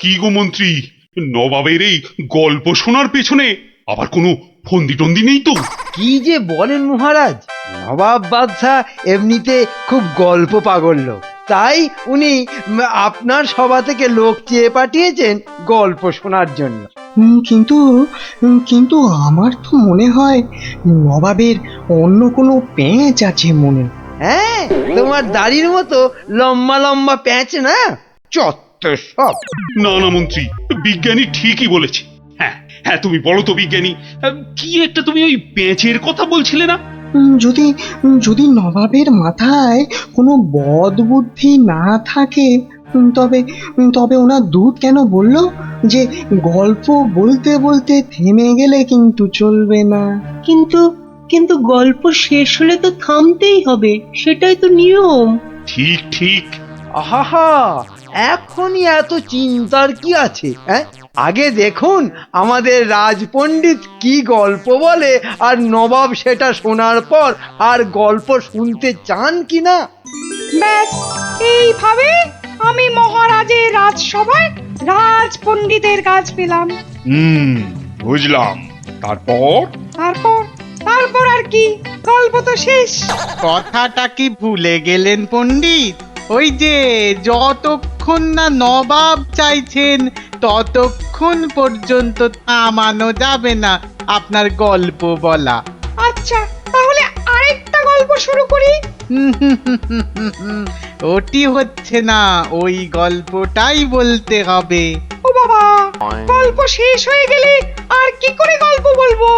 কি গো মন্ত্রী, নবাবের এই গল্প শোনার পেছনে আবার কোনো ফন্দি টন্দি নেই তো? কি যে বলেন মহারাজ, নবাব বাদশাহ এমনিতে খুব গল্প পাগল লোক, তাই উনি আপনার সভা থেকে লোক চেয়ে পাঠিয়েছেন গল্প শোনার জন্য। কিন্তু কিন্তু আমার তো মনে হয় নবাবের অন্য কোনো পেঁচ আছে মনে। হ্যাঁ, তোমার দাড়ির মতো লম্বা লম্বা প্যাঁচ না, চত্বর সব। না না মন্ত্রী, বিজ্ঞানী ঠিকই বলেছে। হ্যাঁ হ্যাঁ, তুমি বলো তো বিজ্ঞানী, কি একটা তুমি ওই পেঁচের কথা বলছিলে না? যদি যদি নবাবের মাথায় কোনো বদ বুদ্ধি না থাকে, তবে তবে ওনার দূত কেন বলল যে গল্প বলতে বলতে থেমে গেলে কিন্তু চলবে না? কিন্তু কিন্তু গল্প শেষ হলে তো থামতেই হবে, সেটাই তো নিয়ম। ঠিক ঠিক। আহা, এখনই এত চিন্তার কি আছে? হ্যাঁ, আগে দেখুন আমাদের রাজপণ্ডিত কি গল্প বলে, আর নবাব সেটা শোনার পর আর গল্প শুনতে চান কিনা। ব্যাস, এইভাবে আমি মহারাজের রাজসভায় রাজপণ্ডিতের কাজ পেলাম। বুঝলাম। তারপর? তারপর তারপর আর কি, গল্প তো শেষ। কথাটা কি ভুলে গেলেন পণ্ডিত? ওই যে যতক্ষণ না নবাব চাইছেন ততক্ষণ পর্যন্ত থামানো যাবে না আপনার গল্প বলা। আচ্ছা, তাহলে আরেকটা গল্প শুরু করি। ওটি হচ্ছে না, ওই গল্পটাই বলতে হবে। ও বাবা, গল্প শেষ হয়ে গেলে আর কি করে গল্প বলবো?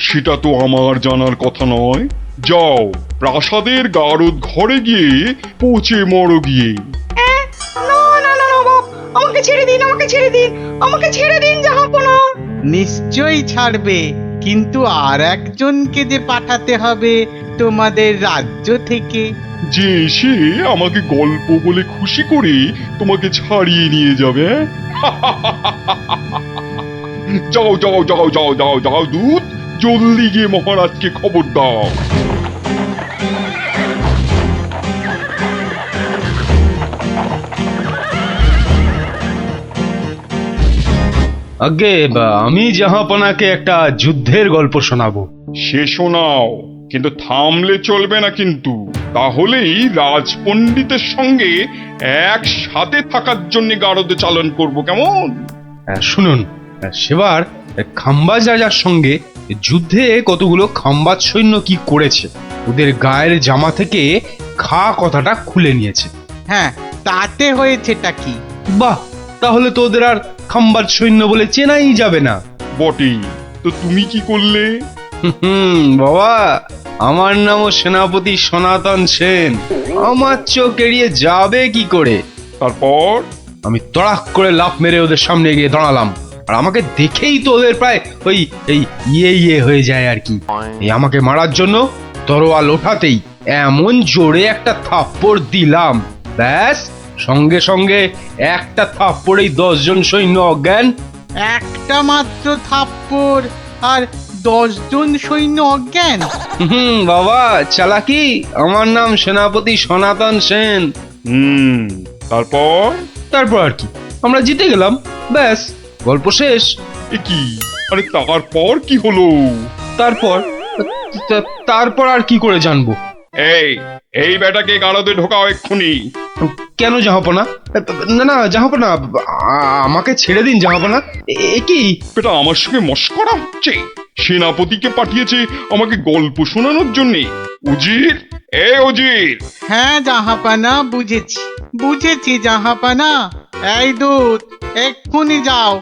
সেটা তো আমার জানার কথা নয়। যাও, প্রাসাদের গারদ ঘরে গিয়ে পচে মরো গিয়ে। না না না নবাব, আমাকে ছেড়ে দিন, আমাকে ছেড়ে দিন, আমাকে ছেড়ে দিন জাহাপনা। নিশ্চয়ই ছাড়বে, কিন্তু আর একজনকে যে পাঠাতে হবে তোমাদের রাজ্য থেকে। যে এসে আমাকে গল্প বলে খুশি করে তোমাকে ছাড়িয়ে নিয়ে যাবে। যাও যাও যাও যাও যাও যাও দূত, জলদি গিয়ে মহারাজকে খবর দাও। আগে আমি জাহাপনাকে একটা যুদ্ধের গল্প শোনাবো। সে শোনাও, কিন্তু থামলে চলবে না কিন্তু, তাহলেই রাজপণ্ডিতের সঙ্গে একসাথে থাকার জন্য গারদে চালন করব, কেমন? শুনুন, সেবার খাম্বাজ রাজার সঙ্গে যুদ্ধে কতগুলো খাম্বাজ সৈন্য কি করেছে, ওদের গায়ের জামা থেকে খা কথাটা খুলে নিয়েছে। হ্যাঁ, তাতে হয়েছেটা কি? বাহ, তাহলে তো ওদের আর খাম্বাজ সৈন্য বলে চেনাই যাবে না। বটেই তো, তুমি কি করলে? বাবা, আমার নামও সেনাপতি সনাতন সেন, আমার চোখ এড়িয়ে যাবে কি করে? তারপর? আমি তড়াক করে লাফ মেরে ওদের সামনে গিয়ে দাঁড়ালাম, আর আমাকে দেখেই তো ওদের প্রায় ওই এই ইয়ে হয়ে যায় আর কি। এই আমাকে মারার জন্য তরোয়াল ওঠাতেই এমন জোরে একটা থাপ্পড় দিলাম, ব্যাস সঙ্গে সঙ্গে একটা থাপ্পড়েই 10 জন সৈন্য অজ্ঞান। একটা মাত্র থাপ্পড় আর 10 জন সৈন্য অজ্ঞান? বাবা চালাকি, আমার নাম সেনাপতি সনাতন সেন। তারপর? তারপর আর কি, আমরা জিতে গেলাম, ব্যাস গল্প শেষ। এ কি? আরে তারপর কি হলো? তারপর আর কি করে জানবো? এই বেটাকে গারদে ঢোকাও এক্ষুনি। কেন জাহাপনা? না না জাহাপনা, আমাকে ছেড়ে দিন জাহাপনা। এ কি? বেটা আমার সঙ্গে মশকরা হচ্ছে? সেনাপতিকে পাঠিয়েছে আমাকে গল্প শোনানোর জন্য। উজির, উজির। হ্যাঁ জাহাপানা, বুঝেছি জাহাপানা। এই দূত, এক্ষুনি যাও,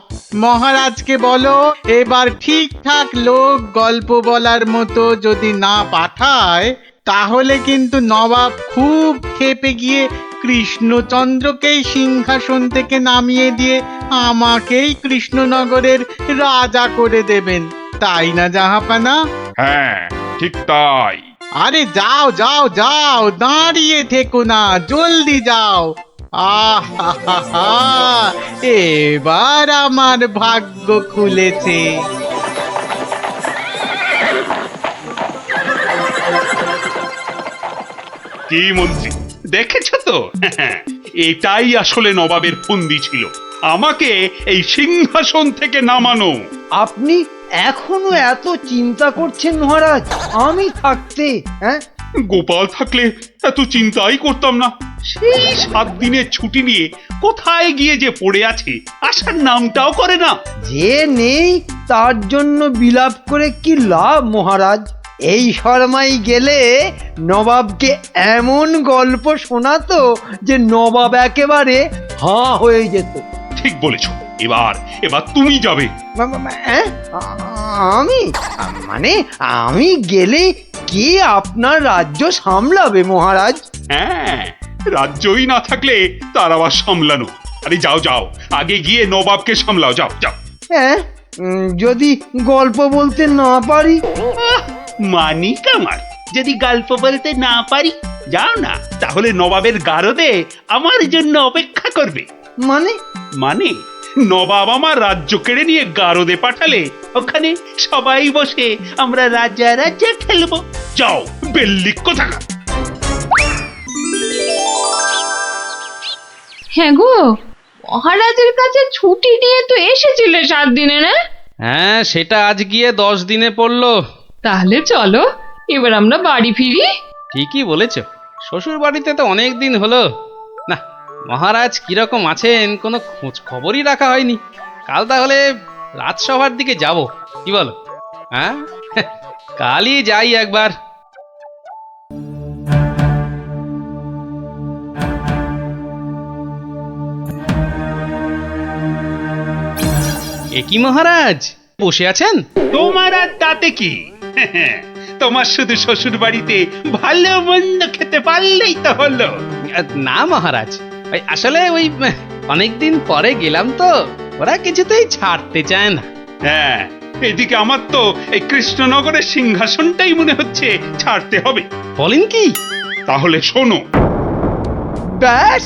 মহারাজকে বলো এবার ঠিকঠাক লোক গল্প বলার মতো যদি না পাঠায়, তাহলে কিন্তু নবাব খুব ক্ষেপে গিয়ে কৃষ্ণচন্দ্রকেই সিংহাসন থেকে নামিয়ে দিয়ে আমাকেই কৃষ্ণনগরের রাজা করে দেবেন, তাই না জাহাপানা? হ্যাঁ, ঠিক তাই। আরে যাও যাও যাও, দাঁড়িয়ে থেকো না, জলদি যাও। এবার আমার ভাগ্য খুলেছে। কি মন্ত্রী, দেখেছ তো? এটাই আসলে নবাবের ফন্দি ছিল। আমাকে এই সিংহাসন থেকে নামানো। আপনি এখনো এত চিন্তা করছেন মহারাজ আমি থাকতে? হ্যাঁ, গোপাল থাকলে এত চিন্তাই করতাম না। সেই 7 দিনের ছুটি নিয়ে কোথায় গিয়ে যে পড়ে আছে, আসার নামটাও করে না। যে নেই তার জন্য বিলাপ করে কি লাভ মহারাজ? এই শর্মাই গেলে নবাবকে এমন গল্প শোনাতো যে নবাব একেবারে হাঁ হয়ে যেত। ঠিক বলেছ। এবার এবার তুমি যাবে। হ্যাঁ? আমি মানে আমি গেলে কে আপনার রাজ্য সামলাবে মহারাজ? হ্যাঁ, রাজ্যই না থাকলে তার আবার সামলানো। আরে যাও যাও, আগে গিয়ে নবাবকে সামলাও, যাও যাও। হ্যাঁ, যদি গল্প বলতে না পারি? মানিক আমার, যদি গল্প বলতে না পারি, যাও না, তাহলে নবাবের গারদে আমার জন্য অপেক্ষা করবে। মানে মানে নবাব আমার রাজ্য কেড়ে নিয়ে গারদে পাঠালে ওখানে সবাই বসে আমরা রাজা রাজা খেলবো। যাও, বেল্লিক কোথাকার। হ্যাঁ গো, মহারাজের কাছে ছুটি নিয়ে তো এসেছিলে 7 দিনে, না? হ্যাঁ, সেটা আজ গিয়ে 10 দিনে পড়লো। তাহলে চলো এবার আমরা বাড়ি ফিরি। ঠিকই বলেছ, শ্বশুর বাড়িতে তো অনেক দিন হলো না। মহারাজ কিরকম আছেন কোনো খোঁজ খবরই রাখা হয়নি। কাল তাহলে রাজসভার দিকে যাব, কি বলো? হ্যাঁ, কালই যাই একবার। এ কি মহারাজ, বসে আছেন? তোমার আর তাতে কি? তোমার শুধু শ্বশুর বাড়িতে ভালো মন্দ খেতে পারলেই তো হলো। না মহারাজ, ওই আসলে ওই অনেকদিন পরে গেলাম তো, ওরা কিছুতেই ছাড়তে চায় না। হ্যাঁ, এদিকে আমার তো এই কৃষ্ণনগরের সিংহাসনটাই মনে হচ্ছে ছাড়তে হবে। বলেন কি? তাহলে শোনো। ব্যাস,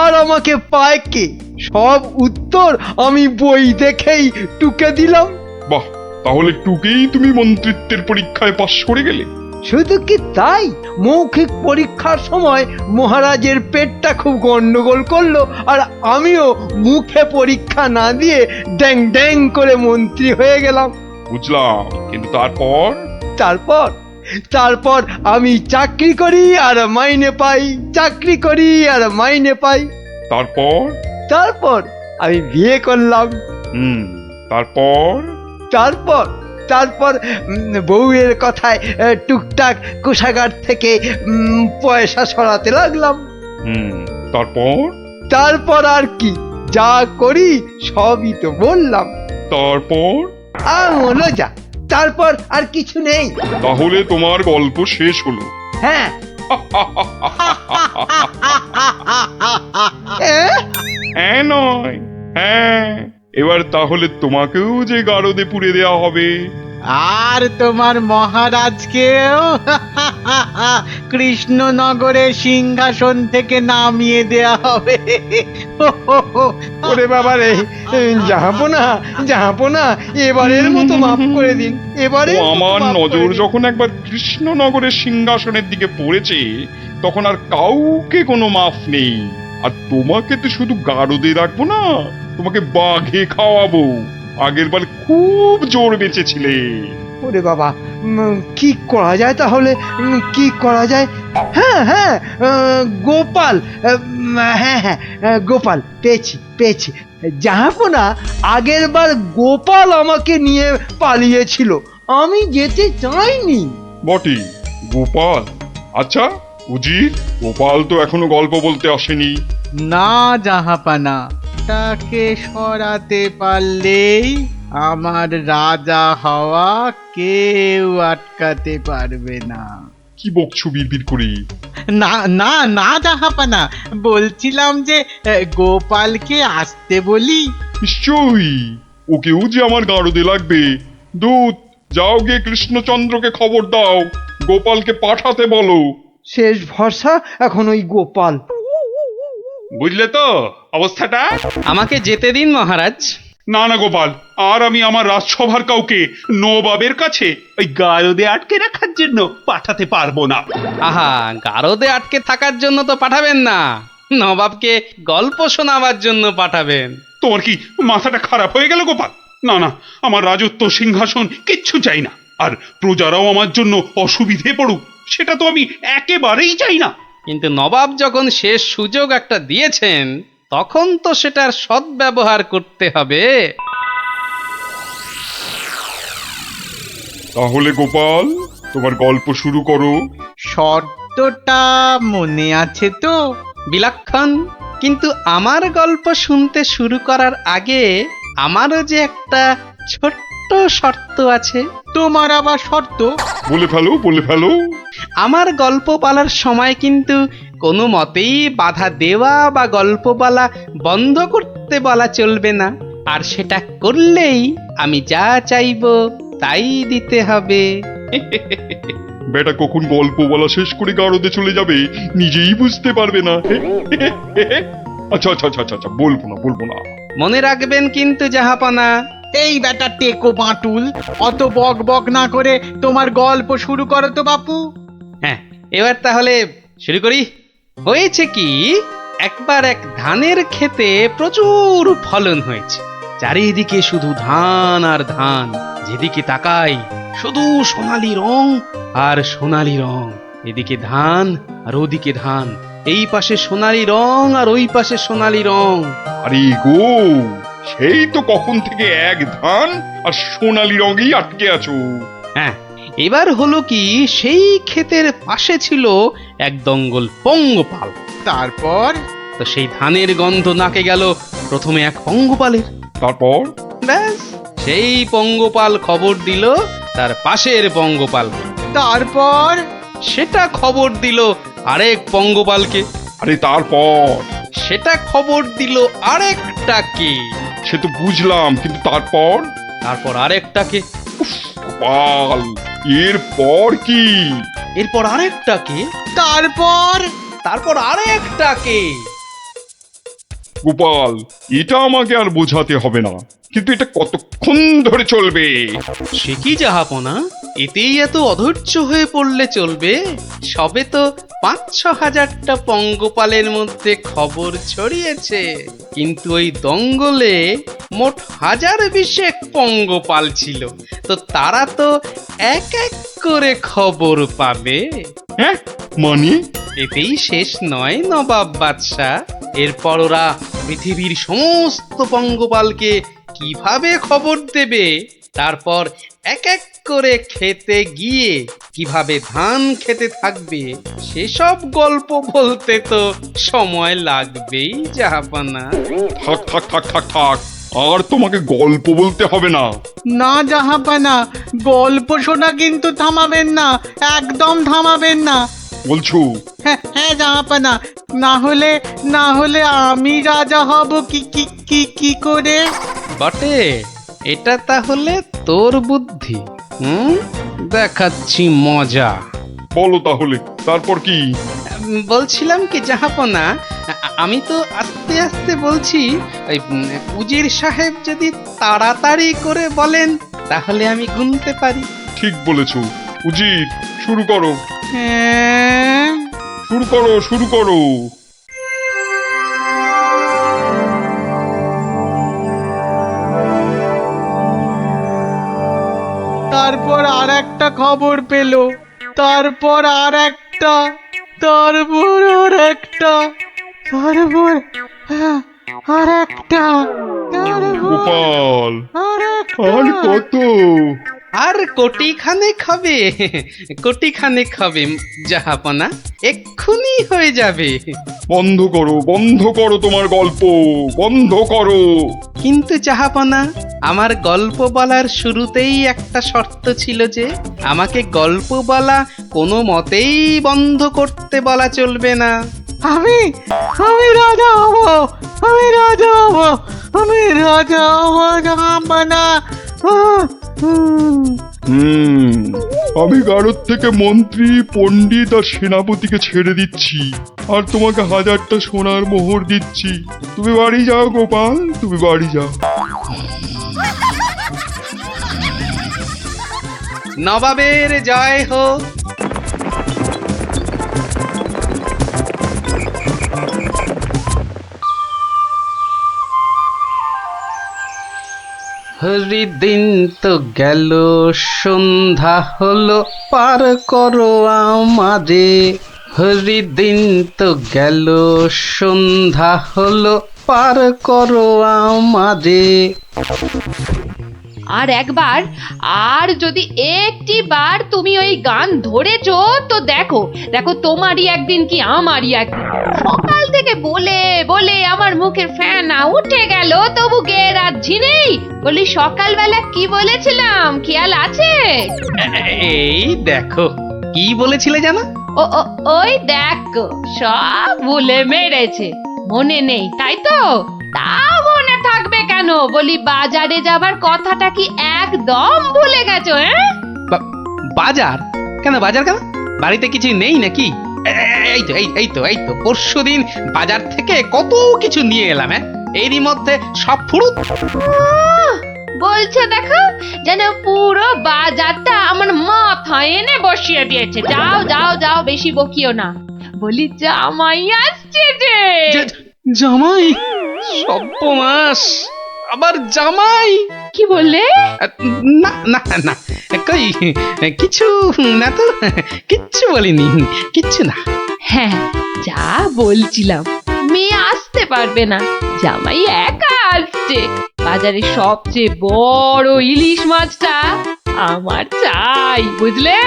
আর আমাকে পায় কে? সব উত্তর আমি বই দেখেই টুকে দিলাম। বাহ, তাহলে টুকেই তুমি মন্ত্রিত্বের পরীক্ষায় পাশ করে গেলে। শুধু কি তাই, মৌখিক পরীক্ষার সময় মহারাজের পেটটা খুব গন্ডগোল করলো, আর আমিও মুখে পরীক্ষা না দিয়ে ড্যাং ড্যাং করে মন্ত্রী হয়ে গেলাম। বুঝলাম, কিন্তু তারপর? তারপর তারপর আমি চাকরি করি আর মাইনে পাই, চাকরি করি আর মাইনে পাই। তারপর? তারপর আমি বিয়ে করলাম। তারপর? তারপর তারপর বউয়ের কথায় টুকটাক কোষাগার থেকে পয়সা সরাতে লাগলাম। তারপর? তারপর আর কি, যা করি সবই তো বললাম। তারপর? আর মনে যা, তারপর আর কিছু নেই। তাহলে তোমার গল্প শেষ হলো? হ্যাঁ। হ্যাঁ নয়, হ্যাঁ। এবার তাহলে তোমাকেও যে গারদে পুড়ে দেয়া হবে। আর তোমার মহারাজকেও কৃষ্ণনগরের সিংহাসন থেকে নামিয়ে দেয়া হবে। ওরে বাবা রে, জাহাপনা, এবারের মতো মাফ করে দিন। এবারে আমার নজর যখন একবার কৃষ্ণনগরের সিংহাসনের দিকে পড়েছে, তখন আর কাউকে কোনো মাফ নেই। আর তোমাকে তো শুধু গারদে রাখবো না, তোমাকে বাঘে খাওয়াবো। আগের বার খুব জোর বেঁচেছিলে। ওরে বাবা, কি করা যায় তাহলে? কি করা যায়? হ্যাঁ হ্যাঁ, গোপাল, হ্যাঁ হ্যাঁ, গোপাল পেয়েছি। জাহাপনা, আগের বার গোপাল আমাকে নিয়ে পালিয়েছিল, আমি যেতে চাইনি। বটে, গোপাল? আচ্ছা উজির, গোপাল তো এখনো গল্প বলতে আসেনি। না জাহাপানা, তাকে সরাতে পারলেই আমার রাজা হওয়া কেউ আটকাতে পারবে না। কি বকছো বিড়বিড় করে? না না না জাহাপানা, বলছিলাম যে গোপালকে আসতে বলি। নিশ্চয়ই, ওকেও যে আমার গারদে লাগবে। দূত, যাও গিয়ে কৃষ্ণচন্দ্রকে খবর দাও, গোপালকে পাঠাতে বলো। শেষ ভরসা এখন ওই গোপাল। বুঝলে তো অবস্থাটা? আমাকে যেতে দিন মহারাজ। না না গোপাল, আর আমি আমার রাজসভার কাউকে নবাবের কাছে ওই গারদে আটকে রাখার জন্য পাঠাতে পারবো না। আহা, গারদে আটকে থাকার জন্য তো পাঠাবেন না, নবাবকে গল্প শোনাবার জন্য পাঠাবেন। তোমার কি মাথাটা খারাপ হয়ে গেল গোপাল? না না, আমার রাজত্ব সিংহাসন কিচ্ছু চাই না। আর প্রজারাও আমার জন্য অসুবিধে পড়ুক, সেটা তো আমি একেবারেই চাই না। কিন্তু নবাব যখন শেষ সুযোগ একটা দিয়েছেন, তখন তো সেটার সদ্ব্যবহার করতে হবে। তাহলে গোপাল, তোমার গল্প শুরু করো। শর্তটা মনে আছে তো? বিলক্ষণ। কিন্তু আমার গল্প শুনতে শুরু করার আগে আমারও যে একটা ছোট্ট শর্ত আছে। তোমার আবার শর্ত? বলে ফেলো, বলে ফেলো। আমার গল্প বলার সময় কিন্তু কোনো মতেই বাধা দেওয়া বা গল্প বলা বন্ধ করতে বলা চলবে না। আর সেটা করলেই আমি যা চাইবো তাই দিতে হবে। বেটা কখন গল্প বলা শেষ করে গারদে চলে যাবে নিজেই বুঝতে পারবে না। আচ্ছা আচ্ছা আচ্ছা আচ্ছা, বলবো না, বলবো না। মনে রাখবেন কিন্তু জাহাপনা। এই বেটা টেকো বাঁটুল, অত বক বক না করে তোমার গল্প শুরু করো তো বাপু। হ্যাঁ, এবার তাহলে শুরু করি। হয়েছে কি, একবার এক ধানের ক্ষেতে প্রচুর ফলন হয়েছে। চারিদিকে শুধু ধান আর ধান, যেদিকে তাকাই শুধু সোনালী রং আর সোনালী রং। এদিকে ধান আর ওদিকে ধান, এই পাশে সোনালী রং আর ওই পাশে সোনালী রং। আরে গো, সেই তো কখন থেকে এক ধান আর সোনালী রঙেই আটকে আছো। হ্যাঁ, এবার হলো কি, সেই ক্ষেতের পাশে ছিল এক দঙ্গল পঙ্গপাল। তারপর? তো সেই ধানের গন্ধ নাকে গেল প্রথমে এক পঙ্গপালের। তারপর? ব্যাস, সেই পঙ্গপাল খবর দিল তার পাশের পঙ্গপালকে। তারপর? সেটা খবর দিল আরেক পঙ্গপালকে। আরে তারপর? সেটা খবর দিল আরেকটাকে। সে তো বুঝলাম, কিন্তু তারপর? তারপর আরেকটাকে। গোপাল, এরপর কি? এরপর আরেকটাকে। তারপর? তারপর আরেকটাকে। গোপাল, এটা আমাকে আর বোঝাতে হবে না, কিন্তু এটা কতক্ষণ ধরে চলবে? সে কি জাহাপনা, এতেই এত অধৈর্য হয়ে পড়লে চলবে? সবে তো ৫-৬ হাজারটা পঙ্গপালের মধ্যে খবর ছড়িয়েছে, কিন্তু ওই দঙ্গলে মোট ১০২০ পঙ্গপাল ছিল। তো তারা তো এক এক করে খবর পাবে। হ্যাঁ, মানে? এতেই শেষ নয় নবাব বাদশাহ। এরপর ওরা পৃথিবীর সমস্ত পঙ্গপালকে কিভাবে খবর দেবে, তারপর এক এক করে খেতে গিয়ে কিভাবে ধান খেতে থাকবে, সেসব গল্প বলতে তো সময় লাগবেই জাহাপনা। থাক থাক থাক থাক থাক, আর তোমাকে গল্প বলতে হবে না। না জাহাপানা, গল্প শোনা কিন্তু থামাবেন না, একদম থামাবেন না। বলছো? হ্যাঁ হ্যাঁ জাহাপানা, না হলে আমি রাজা হব কি কি কি কি করে? বটে, এটা তাহলে তোর বুদ্ধি। দেখাচ্ছি মজা। বলো তাহলে, তারপর কি? বলছিলাম কি জাহাপনা, আমি তো আস্তে আস্তে বলছি। ওই উজির সাহেব যদি তাড়াতাড়ি করে বলেন তাহলে আমি গুনতে পারি। ঠিক বলেছো। উজির, শুরু করো। হ্যাঁ, শুরু করো, শুরু করো। তারপর আর একটা খবর পেল, তারপর আর একটা, তারপর আর একটা, তারপর আর একটা, গোপাল, আর আর কত? আর কোটি খানেক হবে, কোটি খানেক হবে জাহাপনা, এক্ষুনি হয়ে যাবে। বন্ধ করো, বন্ধ করো তোমার গল্প, বন্ধ করো। কিন্তু জাহাপনা, আমার গল্প বলার শুরুতেই একটা শর্ত ছিল যে আমাকে গল্প বলা কোনো মতেই বন্ধ করতে বলা চলবে না। আমি রাজা হব, আমি রাজা হব, আমি রাজা হব জাহাপানা। আমি গারদ থেকে মন্ত্রী, পণ্ডিত আর সেনাপতিকে ছেড়ে দিচ্ছি, আর তোমাকে 1000টা সোনার মোহর দিচ্ছি। তুমি বাড়ি যাও গোপাল, তুমি বাড়ি যাও। নবাবের জয় হোক। হরিদিন তো গেল, সন্ধ্যা হলো, পার করো আমারে। হরিদিন তো গেল, সন্ধ্যা হলো, পার করো আমারে। আর একবার, আর যদি একটি বার তুমি ওই গান ধরেছো তো দেখো দেখো, তোমারই একদিন কি আমারই একদিন। সকাল থেকে বলে বলে আমার মুখের ফেনা উঠে গেল, তবু গে রাজি নেই। বলি সকালবেলা কি বলেছিলাম, খেয়াল আছে? এই দেখো, কি বলেছিলে জানো? ও ও, ওই দেখো, সব ভুলে মেরেছে, মনে নেই তাই তো? তা মনে থাকবে কেন? বলি বাজারে যাবার কথাটা কি একদম ভুলে গেছো? বাজার কেন? বাজার কেন? বাড়িতে কিছু নেই নাকি? এই তো পরশুদিন বাজার থেকে কত কিছু নিয়ে এলাম। এরই মধ্যে সব ফুরুত। বলছে দেখো, যেন পুরো বাজারটা আমার মাথায় এনে বসিয়ে দিয়েছে। যাও যাও যাও, বেশি বকিও না। বলি জামাই আসছে যে। জামাই? সর্বনাশ, আবার জামাই? কি বললে? না না না, কই কিছু না তো, কিচ্ছু বলিনি, কিচ্ছু না। হ্যাঁ, যা বলছিলাম, মেয়ে আসতে পারবে না, জামাই একা আসছে। বাজারে সবচেয়ে বড় ইলিশ মাছটা আমার চাই, বুঝলে?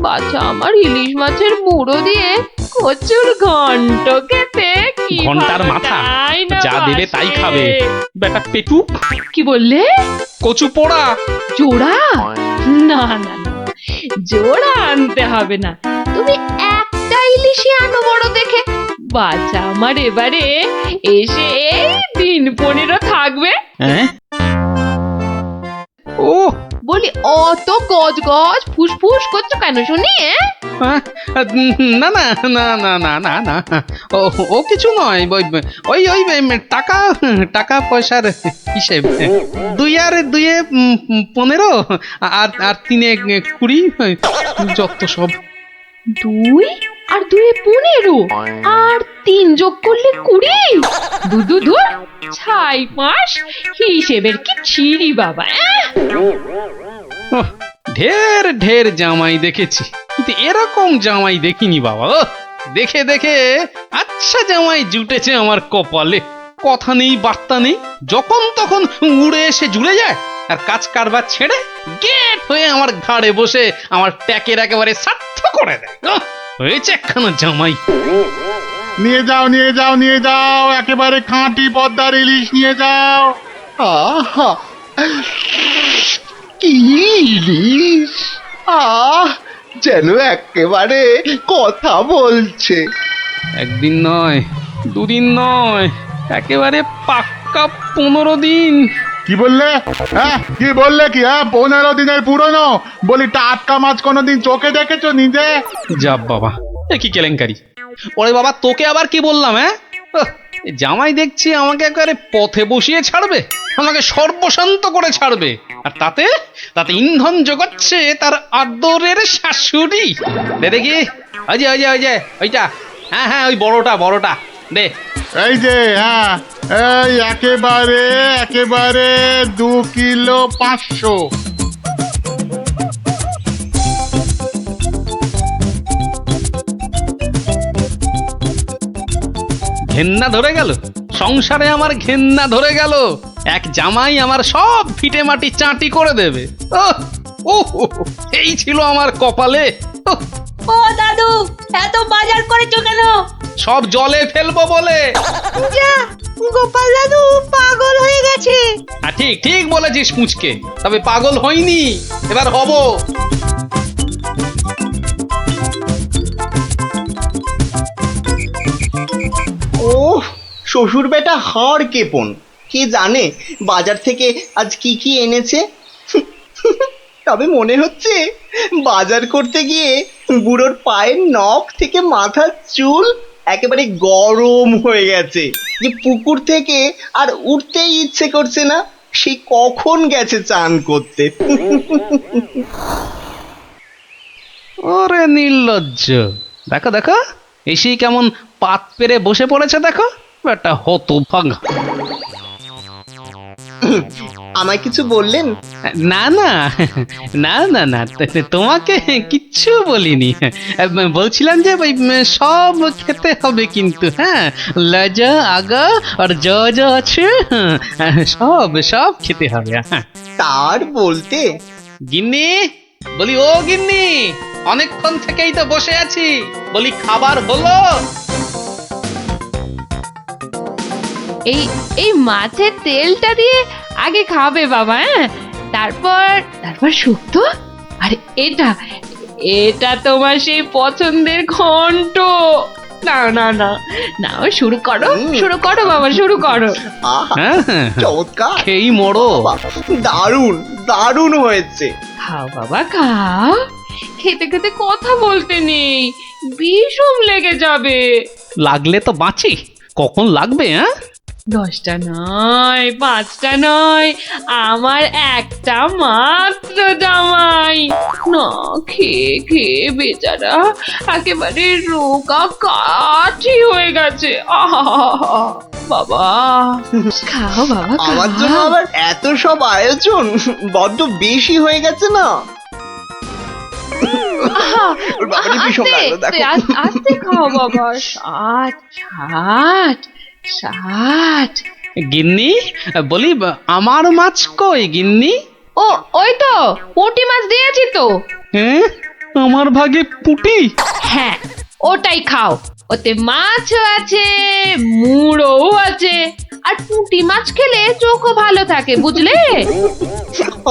বাচ্চা আমার ইলিশ মাছের মুড়ো দিয়ে কচুর ঘন্ট খেতে কি ঘন্টার মাথা যা দেবে তাই খাবে বেটা পেটু। কি বললে? কচু পোড়া জোড়া? না না না, জোড়া আনতে হবে না, তুমি একটা ইলিশই আনো বড় দেখে। বাচ্চা আমার এবারে এসে এই দিন 15 থাকবে। ও বলি অত গজ গজ ফুসফুস করছো কেন শুনি? না না না না না না না, ও কিছু নয়, ওই ওই টাকা টাকা পয়সার হিসেব। 2 আর 2 15, আর 3 20, যত সব। 2 আর 2 15, আর 3 যোগ করলে 20। দু ছাই পাঁচ, হিসেবের কি ছিরি বাবা। ঢের ঢের জামাই দেখেছি, কিন্তু এরকম জামাই দেখিনি বাবা। দেখে দেখে আচ্ছা জামাই জুটেছে আমার কপালে। কথা নেই, বার্তা নেই, যখন তখন উড়ে এসে জুড়ে যায়, আর কাজ কারবার ছেড়ে গেট হয়ে আমার ঘাড়ে বসে আমার ট্যাকের একেবারে সার্থ করে দেয়। হয়েছে একখানা জামাই। নিয়ে যাও নিয়ে যাও নিয়ে যাও, একেবারে খাঁটি পদ্মার ইলিশ নিয়ে যাও। আহা, কি ইলিশ! যেন একেবারে কথা বলছে। একদিন নয়, 2 দিন নয়, একেবারে পাক্কা 15 দিন। কি বললে? কি বললে? কি 15 দিনের পুরনো? বলি টাটকা মাছ কোনোদিন চোখে দেখেছো নিজে? যা বাবা, এ কি কেলেঙ্কারি! ওরে বাবা, তোকে আবার কি বললাম? জামাই দেখছি আমাকে একেবারে পথে বসিয়ে ছাড়বে, আমাকে সর্বশান্ত করে ছাড়বে, আর তাতে তাতে ইন্ধন জোগাচ্ছে তার আদরের শাশুড়ি। দেখি, ওই যে ওইটা, হ্যাঁ ওই বড়টা দে। এই যে এই একেবারে একেবারে 2 কিলো 500। ঘেন্না ধরে গেল, সংসারে আমার ঘেন্না ধরে গেল। এক জামাই আমার সব ফিটে মাটি চাটি করে দেবে। এই ছিল আমার কপালে। ও দাদু, এত বাজার করেছো কেন? সব জলে ফেলবো বলে। যা, গোপাল দাদু পাগল হয়ে গেছে। ঠিক ঠিক বলেছিস মুচকে, তবে পাগল হইনি, এবার হব। ও শ্বশুর বেটা হাড় কেপন, কে জানে বাজার থেকে আজ কি কি এনেছে। তবে মনে হচ্ছে বাজার করতে গিয়ে বুড়োর পায়ের নখ থেকে মাথার চুল একেবারে গরম হয়ে গেছে, যে পুকুর থেকে আর উঠতেই ইচ্ছে করছে না। সে কখন গেছে চান করতে। ওরে নির্লজ্জ, দেখো দেখো, এসেই কেমন পাত পেরে বসে পড়েছে দেখো, একটা হতভাগা। আমায় কিছু বললেন? না না না না না তোমাকে কিচ্ছু বলিনি। বলছিলাম যে ওই সব খেতে হবে কিন্তু, হ্যাঁ, লজা আগা আর যা যা আছে সব সব খেতে হবে। হ্যাঁ তার বলতে গিন্নি, বলি ও গিন্নি, অনেকক্ষণ থেকেই তো বসে আছি, বলি খাবার হলো? এই এই মাছের তেলটা দিয়ে আগে খাবে বাবা, হ্যাঁ, তারপর তারপর শুক্তো। আর এটা এটা তোমার সেই পছন্দের ঘন্ট। না না না না, শুরু করো শুরু করো বাবা, শুরু করো। আহা, হ্যাঁ হ্যাঁ, চমৎকার, খেয়েই মরো। বাহ, দারুণ দারুণ হয়েছে। খাও বাবা খাও, খেতে খেতে কথা বলতে নেই, বিষম লেগে যাবে। লাগলে তো বাঁচি, কখন লাগবে? হ্যাঁ 10টা নয়, 5টা নয়, আমার একটা মাত্র জামাই। না খেয়ে খেয়ে বেচারা একেবারে রোগা কাঠি হয়ে গেছে। আহা বাবা, খাও বাবা আমার জন্য খাও। আবার এত সব আয়োজন বড্ড বেশি হয়ে গেছে না? আহা, ওর বাবারই ভীষণ লাগলো, দেখো। আস্তে খাও বাবা। 60 60। গিন্নি, বলি আমার মাছ কই গিন্নি? ও ওই তো পুঁটি মাছ দিয়েছি তো। হ্যাঁ, আমার ভাগে পুটি? হ্যাঁ ওটাই খাও, ওতে মাছও আছে, মুড়োও আছে, আর পুঁটি মাছ খেলে চোখও ভালো থাকে, বুঝলে?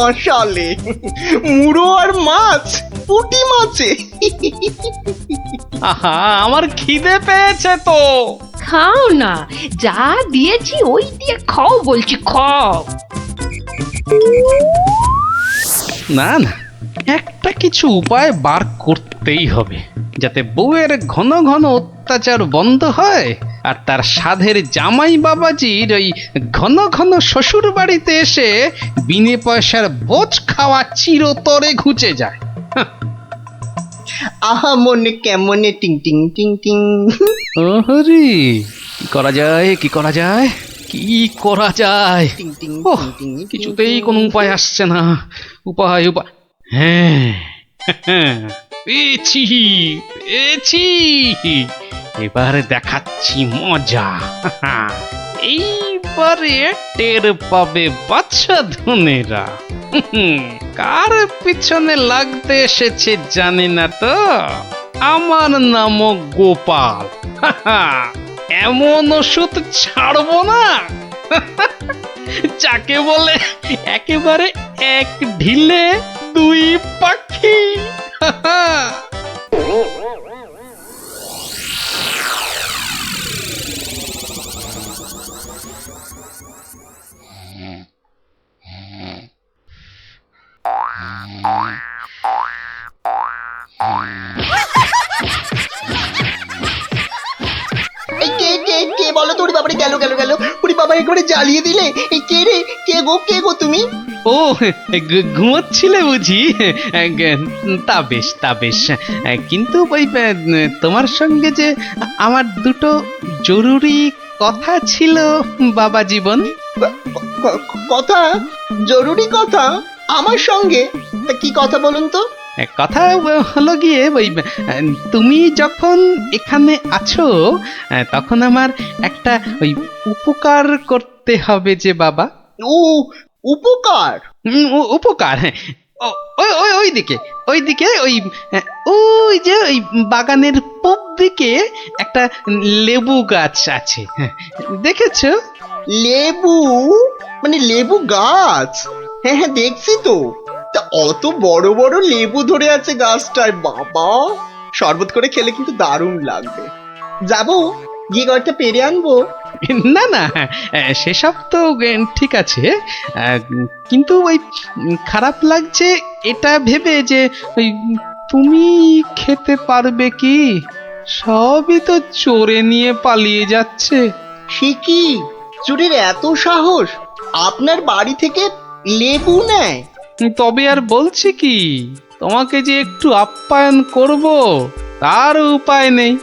আসলে মুড়ো আর মাছ, পুঁটি মাছে। আহা, আমার খিদে পেয়েছে তো। খাও না, যা দিয়েছি ওই দিয়ে খাও বলছি, খাও। না না, একটা কিছু উপায় বার করতেই হবে, যাতে বউয়ের ঘন ঘন অত্যাচার বন্ধ হয়, আর তার সাধের জামাই বাবাজির ওই ঘন ঘন শ্বশুর বাড়িতে এসে বিনে পয়সার ভোজ খাওয়া চিরতরে ঘুচে যায়। আহা মনে কেমনে টিং টিং টিং টিং। ওহরি, কি করা যায়, কি করা যায়, কি করা যায়? টিং টিং ওহ, টিং টিং টিং কিছুতেই টিং। কোনো উপায় আসছে না। উপায় উপায়, হ্যাঁ পেয়েছি পেয়েছি, এবারে দেখাচ্ছি মজা। এইবারে টের পাবে বাচ্চা ধনেরা কার পিছনে লাগতে এসেছে জানি না তো। আমার নামও গোপাল। এমন ওষুধ ছাড়বো না যাকে বলে একেবারে এক ঢিলে দুই পাখি। এই কে বলো তো? ওরে বাবারে, গেল গেল গেল, ওরে বাবা একবারে জ্বালিয়ে দিলে। এই কে রে? কে গো তুমি? ও, ঘুমোচ্ছিলে বুঝি? তা বেশ তা বেশ, কিন্তু ওই তোমার সঙ্গে যে আমার দুটো জরুরি কথা ছিল বাবা জীবন। কথা? জরুরি কথা আমার সঙ্গে? তা কি কথা বলুন তো? কথা হলো গিয়ে ওই তুমি যখন এখানে আছো তখন আমার একটা ওই উপকার করতে হবে যে বাবা। ও উপকার? উপকার, হ্যাঁ। ওইদিকে ওই যে ওই বাগানের পূব দিকে একটা লেবু গাছ আছে, হ্যাঁ, দেখেছো? লেবু? মানে লেবু গাছ? হ্যাঁ হ্যাঁ দেখছি তো। তা অত বড় বড় লেবু ধরে আছে গাছটায়, বাবা শরবত করে খেলে কিন্তু দারুণ লাগবে। যাবো, গিয়ে কয়েকটা পেরে আনবো। না না, সেসব তো ঠিক আছে, কিন্তু ওই খারাপ লাগছে এটা ভেবে যে ওই তুমি খেতে পারবে কি? সবই তো চোরে নিয়ে পালিয়ে যাচ্ছে। সে কি, চুরির এত সাহস? আপনার বাড়ি থেকে লেবু নেয়? তবে আর বলছি কি, তোমাকে যে একটু আপ্যায়ন করব তার উপায় নেই।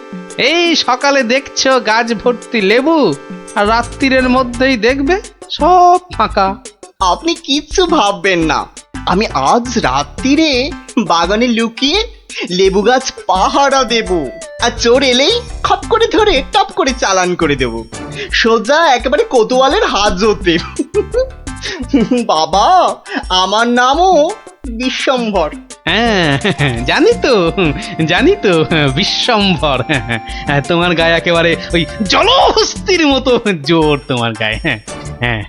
এই সকালে দেখছো গাছ ভর্তি লেবু, আর রাত্রিরের মধ্যেই দেখবে সব ফাঁকা। আপনি কিচ্ছু ভাববেন না, আমি আজ রাত্রিরে বাগানে লুকিয়ে লেবু গাছ পাহারা দেব, আর চোর এলেই খপ করে ধরে টপ করে চালান করে দেব, সোজা একেবারে কোতোয়ালের হাজতে। বাবা, আমার নামও বিশ্বম্ভর। হ্যাঁ, জানি তো বিশ্বম্ভর। তোমার গায়ে একেবারে ওই জলহস্তির মতো জোর তোমার গায়ে। হ্যাঁ,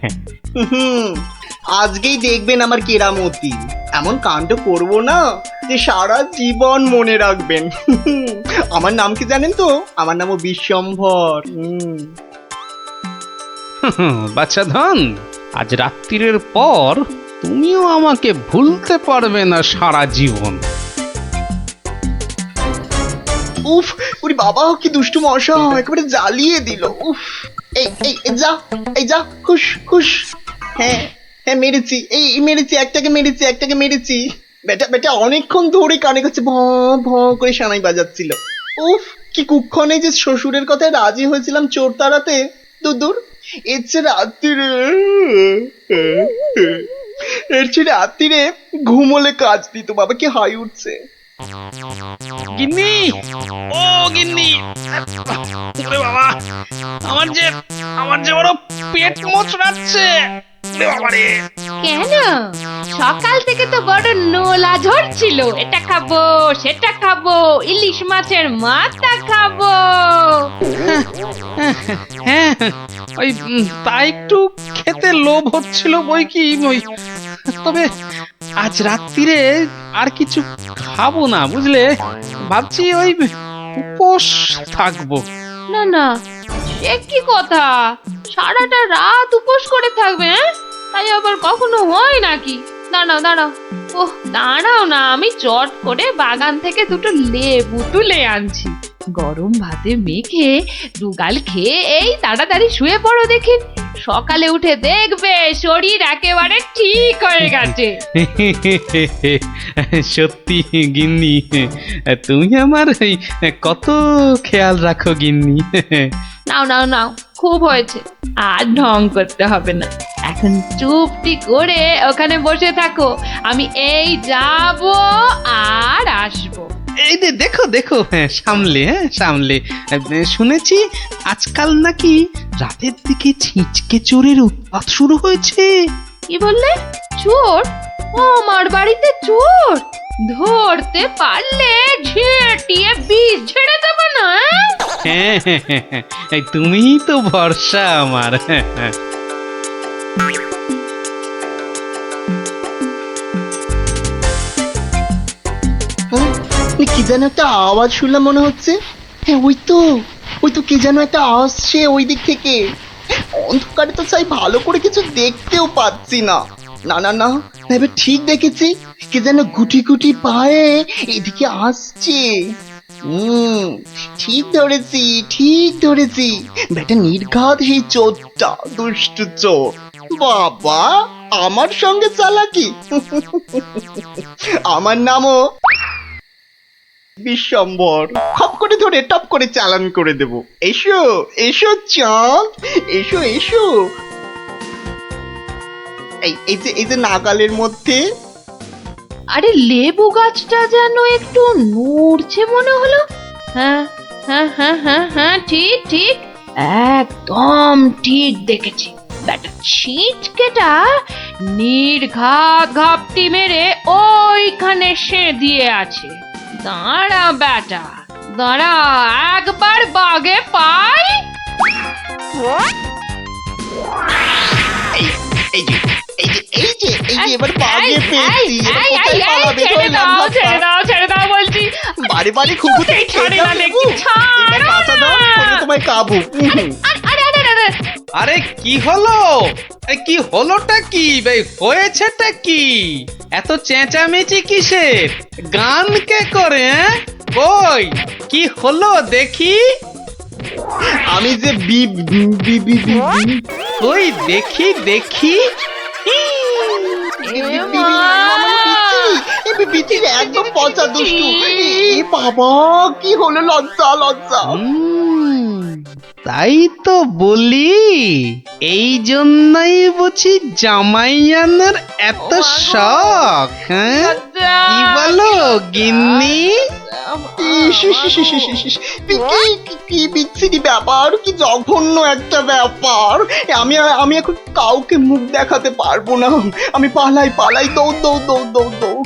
আজকেই দেখবেন আমার কেরামতি, এমন কাণ্ড করবো না যে সারা জীবন মনে রাখবেন। আমার নাম কি জানেন তো? আমার নামও বিশ্বম্ভর। বাচ্চা ধন, আজ রাত্রির পর তুমিও আমাকে ভুলতে পারবে না সারা জীবন। উফ, ওরে বাবা, কি দুষ্টু মশা, একেবারে জ্বালিয়ে দিল। উফ, এই যা খুশ খুশ। হ্যাঁ, মেরেছি, একটাকে মেরেছি। বেটা অনেকক্ষণ ধরে কানে কাছে ভ ভ করে সানাই বাজাচ্ছিল। উফ, কি কুক্ষণে যে শ্বশুরের কথায় রাজি হয়েছিলাম চোর তাড়াতে। দূর, এর চেয়ে রাত্রিরে ঘুমোলে কাজ দিত। বাবা, কি হাই উঠছে। গিন্নি, ও গিন্নি, ওরে বাবা, আমার যে বড় পেট মোচড়াচ্ছে। কেন? সকাল থেকে তো বড় নোলা ঝরছিল, এটা খাবো সেটা খাবো, ইলিশ মাছের মাথা খাবো। হ্যাঁ, ওই তা একটু খেতে লোভ হচ্ছিল বই কি, তবে আজ রাত্রিরে আর কিছু খাবো না, বুঝলে। ভাবছি ওই উপোস থাকবো। না, সে কি কথা? সারাটা রাত উপোস করে থাকবে? তাই আবার কখনো হয় নাকি? দাঁড়াও, ওহ দাঁড়াও না, আমি চট করে বাগান থেকে দুটো লেবু তুলে আনছি। গরম ভাতে মেখে দুগাল খেয়ে এই তাড়াতাড়ি শুয়ে পড়ো দেখি, সকালে উঠে দেখবে শরীর একেবারে ঠিক হয়ে গেছে। সত্যি গিন্নি, তুমি আমার কত খেয়াল রাখো গিন্নি। নাও, খুব হয়েছে, আর ঢং করতে হবে না। এখন চুপটি করে ওখানে বসে থাকো, আমি এই যাব আর আসবো। এই যে দেখো, সামলে। শুনেছি আজকাল নাকি রাতের দিকে ছিঁচকে চোরের উৎপাত শুরু হয়েছে। কি বললে? চোর? আমার বাড়িতে চোর? ধরতে পারলে ঝেঁটিয়ে বিষ ঝেড়ে দেবো না? হ্যাঁ, তুমিই তো ভরসা আমার। কি যেন একটা আওয়াজ শুনলাম মনে হচ্ছে। হ্যাঁ, ওই তো কি যেন একটা আসছে ওই দিক থেকে। অন্ধকারে তো চাই ভালো করে কিছু দেখতেও পাচ্ছি না। এবার ঠিক দেখেছি, কে যেন গুটি গুটি পায়ে এদিকে আসছে। ঠিক ধরেছি, বেটা নির্ঘাত সেই চোরটা, দুষ্টু চোর। বাবা, আমার সঙ্গে চালাকি। আমার নামও বিশ্বম্ভর। খপ করে ধরে টপ করে চালান করে দেব। এসো চাঁদ, এসো। এই যে নাগালের মধ্যে। আরে লেবু গাছটা যেন একটু নড়ছে মনে হলো। হ্যাঁ, ঠিক, একদম ঠিক দেখেছি। ব্যাটা ছিটকেটা নির্ঘাত ঘাপটি মেরে ওইখানে সে দিয়ে আছে। দাঁড়া বেটা, একবার বাগে পাই। এই যে এবার বাগে পেয়েছি। ছেড়ে দাও বলছি। বাড়ি খুকুতে তোমায় কাবু। আরে কি হলোটা কি ভাই, হয়েছেটা কি? এত চেঁচামেচি কিসের? গান কে করে? কই কি হলো দেখি? আমি যে কই দেখি। একদম পচা দুষ্টু। বাবা, কি হলো? লজ্জা। তাই তো বলি, এই জন্যই বুঝি জামাই আনার এত শখ, হ্যাঁ? কি বলো গিন্নি? ইস, ইস, ইস, ইস, ইস, ইস, ইস। কি বিচ্ছিরি ব্যাপার, কি জঘন্য একটা ব্যাপার। আমি এখন কাউকে মুখ দেখাতে পারবো না। আমি পালাই, দৌড় দৌড় দৌড় দৌড় দৌড়।